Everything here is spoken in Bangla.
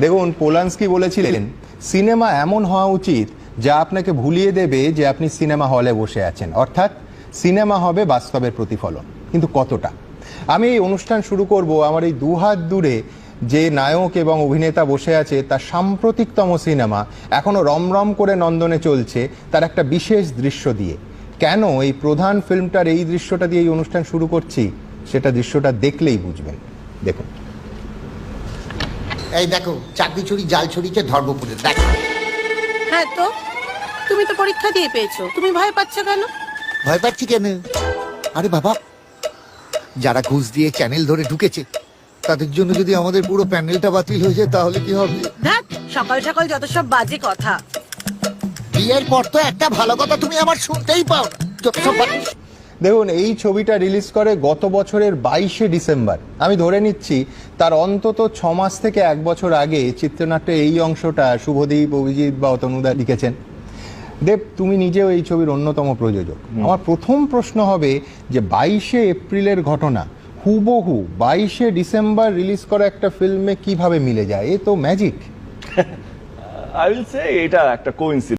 দেখুন, পোলানস্কি বলেছিলেন সিনেমা এমন হওয়া উচিত যা আপনাকে ভুলিয়ে দেবে যে আপনি সিনেমা হলে বসে আছেন, অর্থাৎ সিনেমা হবে বাস্তবের প্রতিফলন। কিন্তু কতটা? আমি এই অনুষ্ঠান শুরু করব আমার এই দুহাত দূরে যে নায়ক এবং অভিনেতা বসে আছে তার সাম্প্রতিকতম সিনেমা এখনো রমরম করে নন্দনে চলছে, তার একটা বিশেষ দৃশ্য দিয়ে। কেন এই প্রধান ফিল্মটার এই দৃশ্যটা দিয়ে এই অনুষ্ঠান শুরু করছি সেটা দৃশ্যটা দেখলেই বুঝবেন। দেখুন। এই দেখো, চাকরি চুরি জাল চুরিকে ধর্মপুরে দেখো। হ্যাঁ, তো তুমি তো পরীক্ষা দিয়ে পেয়েছো, তুমি ভয় পাচ্ছ কেন? ভয় পাচ্ছি কেন? আরে বাবা, যারা ঘুষ দিয়ে চ্যানেল ধরে ঢুকেছে তাদের জন্য যদি আমাদের পুরো প্যানেলটা বাতিল হয়ে যায় তাহলে কি হবে? ধ্যাৎ, সকাল সকাল যত সব বাজে কথা। বিয়ের পর তো একটা ভালো কথা তুমি আমার শুনতেই পাও না। যত সব দেখুন, এই ছবিটা রিলিজ করে গত বছরের 22শে ডিসেম্বর। আমি ধরে নিচ্ছি তার অন্তত 6 মাস থেকে 1 বছর আগে চিত্রনাট্যের এই অংশটা শুভদীপ, অভিজিৎ বা অতনুদা লিখেছেন। দেব, তুমি নিজেও এই ছবির অন্যতম প্রযোজক। আমার প্রথম প্রশ্ন হবে যে 22শে এপ্রিলের ঘটনা হুবহু 22শে ডিসেম্বর রিলিজ করা একটা ফিল্মে কিভাবে মিলে যায়? এ তো ম্যাজিক। আই উইল সে এটা একটা কোইন্সিডেন্স।